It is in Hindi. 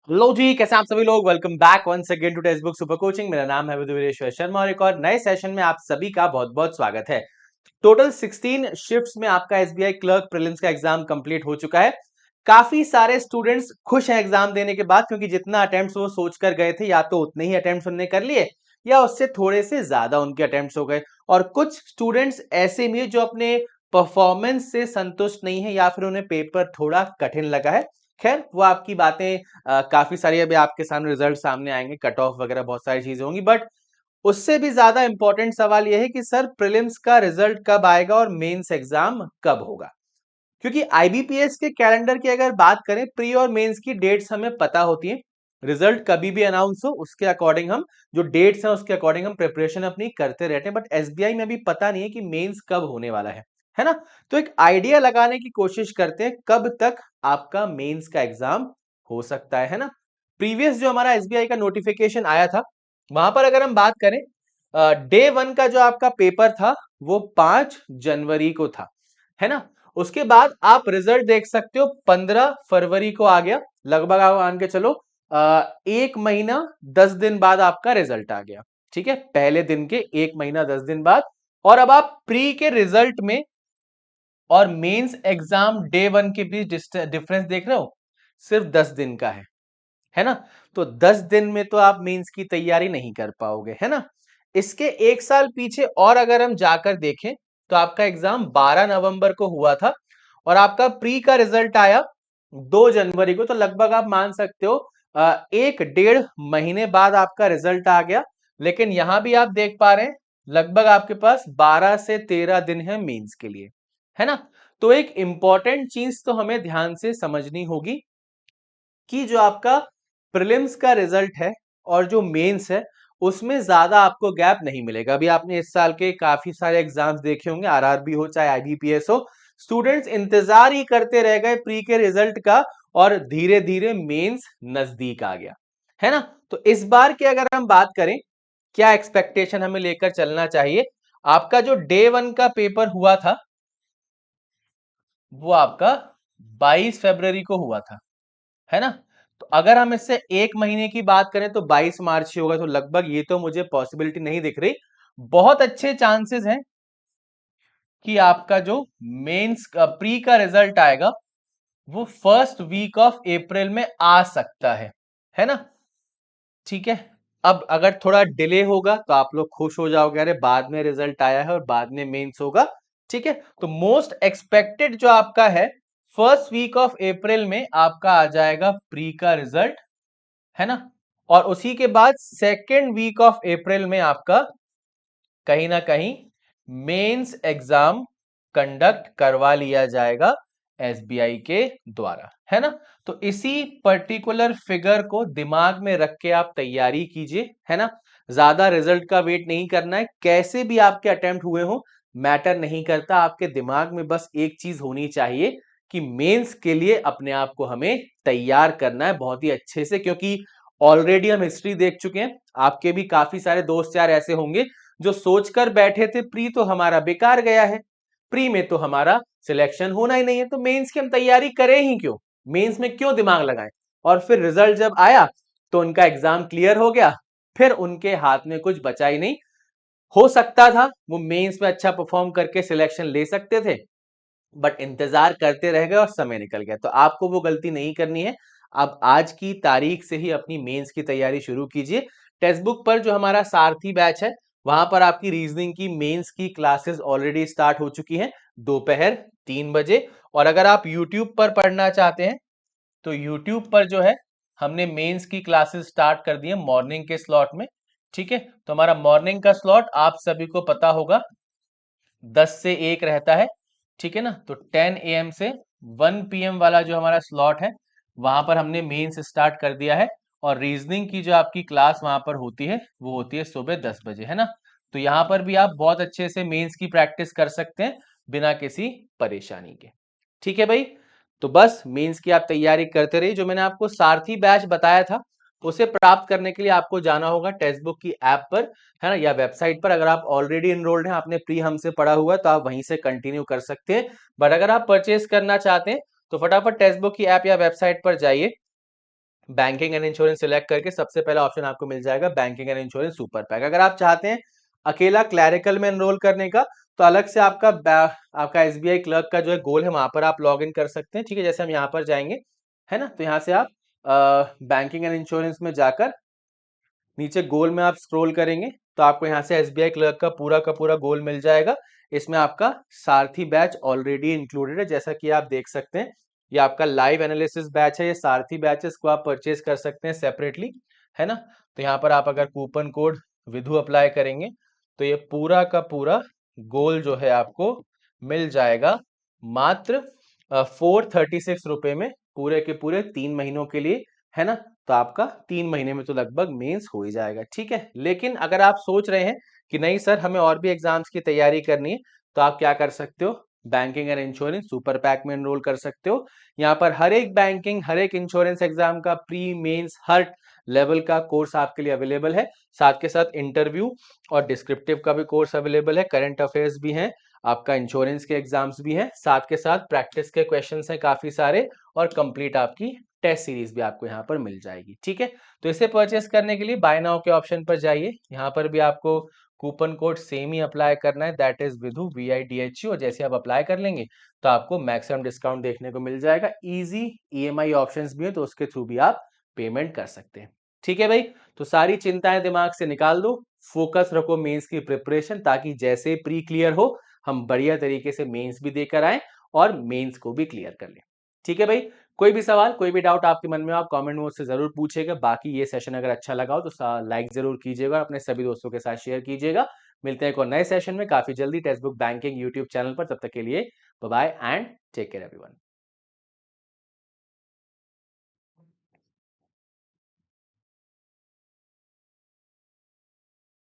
हेलो जी, कैसे हैं आप सभी लोग। Welcome back once again to textbook super coaching. मेरा नाम है विदुरेश्वर शर्मा और एक और नए सेशन में आप सभी का बहुत बहुत स्वागत है। टोटल 16 शिफ्ट्स में आपका एसबीआई क्लर्क प्रीलिम्स का एग्जाम कंप्लीट हो चुका है। काफी सारे स्टूडेंट्स खुश हैं एग्जाम देने के बाद, क्योंकि जितना अटेम्प्ट्स वो सोच कर गए थे या तो उतने ही अटेम्प्ट्स उन्होंने कर लिए या उससे थोड़े से ज्यादा उनके अटेम्प्ट्स हो गए। और कुछ स्टूडेंट्स ऐसे भी हैं जो अपने परफॉर्मेंस से संतुष्ट नहीं है या फिर उन्हें पेपर थोड़ा कठिन लगा है। खैर, वो आपकी बातें काफी सारी अभी आपके सामने रिजल्ट सामने आएंगे, कट ऑफ वगैरह बहुत सारी चीजें होंगी, बट उससे भी ज्यादा इंपॉर्टेंट सवाल यह है कि सर प्रीलिम्स का रिजल्ट कब आएगा और मेंस एग्जाम कब होगा। क्योंकि आईबीपीएस के कैलेंडर की अगर बात करें, प्री और मेंस की डेट्स हमें पता होती है। रिजल्ट कभी भी अनाउंस हो उसके अकॉर्डिंग हम जो डेट्स हैं उसके अकॉर्डिंग हम प्रिपरेशन अपनी करते रहते हैं, बट एसबीआई में अभी पता नहीं है कि मेंस कब होने वाला है ना। तो एक आइडिया लगाने की कोशिश करते हैं कब तक आपका मेंस का एग्जाम हो सकता है ना। प्रीवियस जो हमारा एसबीआई का नोटिफिकेशन आया था, वहां पर अगर हम बात करें, डे वन का जो आपका पेपर था वो 5 जनवरी को था, है ना। उसके बाद आप रिजल्ट देख सकते हो 15 फरवरी को आ गया। लगभग आप मान के चलो 1 महीना 10 दिन बाद आपका रिजल्ट आ गया। ठीक है, पहले दिन के 1 महीना 10 दिन बाद। और अब आप प्री के रिजल्ट में और मेंस एग्जाम डे वन के बीच डिफरेंस देख रहे हो, सिर्फ 10 दिन का है ना। तो 10 दिन में तो आप मेंस की तैयारी नहीं कर पाओगे, है ना। इसके एक साल पीछे और अगर हम जाकर देखें तो आपका एग्जाम 12 नवंबर को हुआ था और आपका प्री का रिजल्ट आया 2 जनवरी को। तो लगभग आप मान सकते हो 1 डेढ़ महीने बाद आपका रिजल्ट आ गया। लेकिन यहां भी आप देख पा रहे हैं लगभग आपके पास 12 से 13 दिन है मेंस के लिए, है ना। तो एक इंपॉर्टेंट चीज तो हमें ध्यान से समझनी होगी कि जो आपका प्रीलिम्स का रिजल्ट है और जो मेंस है उसमें ज्यादा आपको गैप नहीं मिलेगा। अभी आपने इस साल के काफी सारे एग्जाम्स देखे होंगे, आरआरबी हो चाहे आईबीपीएस हो, स्टूडेंट्स इंतजार ही करते रह गए प्री के रिजल्ट का और धीरे धीरे मेंस नजदीक आ गया, है ना। तो इस बार की अगर हम बात करें क्या एक्सपेक्टेशन हमें लेकर चलना चाहिए, आपका जो डे वन का पेपर हुआ था वो आपका 22 फरवरी को हुआ था, है ना। तो अगर हम इससे 1 महीने की बात करें तो 22 मार्च ही होगा। तो लगभग ये तो मुझे पॉसिबिलिटी नहीं दिख रही। बहुत अच्छे चांसेस हैं कि आपका जो मेंस प्री का रिजल्ट आएगा वो फर्स्ट वीक ऑफ अप्रैल में आ सकता है ना। ठीक है, अब अगर थोड़ा डिले होगा तो आप लोग खुश हो जाओगे, अरे बाद में रिजल्ट आया है और बाद में मेंस होगा। ठीक है, तो मोस्ट एक्सपेक्टेड जो आपका है फर्स्ट वीक ऑफ अप्रैल में आपका आ जाएगा प्री का रिजल्ट, है ना। और उसी के बाद सेकेंड वीक ऑफ अप्रैल में आपका कहीं ना कहीं मेंस एग्जाम कंडक्ट करवा लिया जाएगा एसबीआई के द्वारा, है ना। तो इसी पर्टिकुलर फिगर को दिमाग में रख के आप तैयारी कीजिए, है ना। ज्यादा रिजल्ट का वेट नहीं करना है, कैसे भी आपके अटेम्प्ट हुए हो मैटर नहीं करता। आपके दिमाग में बस एक चीज होनी चाहिए कि मेंस के लिए अपने आप को हमें तैयार करना है बहुत ही अच्छे से। क्योंकि ऑलरेडी हम हिस्ट्री देख चुके हैं, आपके भी काफी सारे दोस्त यार ऐसे होंगे जो सोचकर बैठे थे प्री तो हमारा बेकार गया है, प्री में तो हमारा सिलेक्शन होना ही नहीं है, तो मेंस की हम तैयारी करें ही क्यों, मेंस में क्यों दिमाग लगाएं। और फिर रिजल्ट जब आया तो उनका एग्जाम क्लियर हो गया, फिर उनके हाथ में कुछ बचा ही नहीं। हो सकता था वो मेंस में अच्छा परफॉर्म करके सिलेक्शन ले सकते थे, बट इंतजार करते रह गए और समय निकल गया। तो आपको वो गलती नहीं करनी है। अब आज की तारीख से ही अपनी मेंस की तैयारी शुरू कीजिए। टेक्स्ट बुक पर जो हमारा सारथी बैच है वहां पर आपकी रीजनिंग की मेंस की क्लासेस ऑलरेडी स्टार्ट हो चुकी हैं दोपहर 3 बजे। और अगर आप यूट्यूब पर पढ़ना चाहते हैं तो यूट्यूब पर जो है हमने मेंस की क्लासेस स्टार्ट कर दी है मॉर्निंग के स्लॉट में। ठीक है, तो हमारा मॉर्निंग का स्लॉट आप सभी को पता होगा 10 से 1 रहता है। ठीक है ना, तो 10 AM से 1 PM वाला जो हमारा स्लॉट है वहां पर हमने मेंस स्टार्ट कर दिया है। और रीजनिंग की जो आपकी क्लास वहां पर होती है वो होती है सुबह 10 बजे, है ना। तो यहाँ पर भी आप बहुत अच्छे से मेंस की प्रैक्टिस कर सकते हैं बिना किसी परेशानी के। ठीक है भाई, तो बस मेंस की आप तैयारी करते रहिए। जो मैंने आपको सारथी बैच बताया था उसे प्राप्त करने के लिए आपको जाना होगा टेक्स्ट बुक की ऐप पर, है ना, या वेबसाइट पर। अगर आप ऑलरेडी इनरोल्ड हैं, आपने प्री हमसे पढ़ा हुआ है, तो आप वहीं से कंटिन्यू कर सकते हैं। बट अगर आप परचेज करना चाहते हैं तो फटाफट टेक्स्ट बुक की ऐप या वेबसाइट पर जाइए, बैंकिंग एंड इंश्योरेंस सिलेक्ट करके सबसे पहला ऑप्शन आपको मिल जाएगा banking and insurance super pack. अगर आप चाहते हैं अकेला क्लैरिकल में एनरोल करने का, तो अलग से आपका एसबीआई क्लर्क का जो है गोल है, वहां पर आप लॉग इन कर सकते हैं। ठीक है, जैसे हम यहाँ पर जाएंगे, है ना, तो यहाँ से आप बैंकिंग एंड इंश्योरेंस में जाकर नीचे गोल में आप स्क्रॉल करेंगे तो आपको यहाँ से एसबीआई क्लर्क का पूरा गोल मिल जाएगा। इसमें आपका सारथी बैच ऑलरेडी इंक्लूडेड है, जैसा कि आप देख सकते हैं। ये आपका लाइव एनालिसिस बैच है, ये सारथी बैच है, इसको आप परचेज कर सकते हैं सेपरेटली, है ना। तो यहाँ पर आप अगर कूपन कोड विधु अप्लाई करेंगे तो ये पूरा का पूरा गोल जो है आपको मिल जाएगा मात्र 436 रुपए में, पूरे के पूरे 3 महीनों के लिए, है ना। तो आपका 3 महीने में तो लगभग मेंस हो ही जाएगा। ठीक है, लेकिन अगर आप सोच रहे हैं कि नहीं सर हमें और भी एग्जाम्स की तैयारी करनी है, तो आप क्या कर सकते हो, banking and insurance super pack में एनरोल कर सकते हो। यहाँ पर हर एक बैंकिंग, हर एक इंश्योरेंस एग्जाम का प्री मेंस हर लेवल का कोर्स आपके लिए अवेलेबल है। साथ के साथ इंटरव्यू और डिस्क्रिप्टिव का भी कोर्स अवेलेबल है, करंट अफेयर्स भी हैं, आपका इंश्योरेंस के एग्जाम्स भी हैं, साथ के साथ प्रैक्टिस के क्वेश्चंस हैं काफी सारे, और कंप्लीट आपकी टेस्ट सीरीज भी आपको यहाँ पर मिल जाएगी। ठीक है, तो इसे परचेस करने के लिए बाय नाउ के ऑप्शन पर जाइए। यहाँ पर भी आपको कूपन कोड सेम ही अप्लाई करना है, दैट इज विधु VIDHU, और जैसे आप अप्लाई कर लेंगे तो आपको मैक्सिमम डिस्काउंट देखने को मिल जाएगा। इजी EMI ऑप्शंस भी है, तो उसके थ्रू भी आप पेमेंट कर सकते हैं। ठीक है भाई, तो सारी चिंताएं दिमाग से निकाल दो, फोकस रखो मेंस की प्रिपरेशन, ताकि जैसे प्री क्लियर हो हम बढ़िया तरीके से मेंस भी देकर आए और मेंस को भी क्लियर कर लें। ठीक है भाई, कोई भी सवाल, कोई भी डाउट आपके मन में हो, आप कमेंट में मुझसे जरूर पूछेगा। बाकी ये सेशन अगर अच्छा लगा हो तो लाइक जरूर कीजिएगा और अपने सभी दोस्तों के साथ शेयर कीजिएगा। मिलते हैं एक और नए सेशन में काफी जल्दी textbook banking YouTube channel पर। तब तक के लिए bye bye and take care everyone.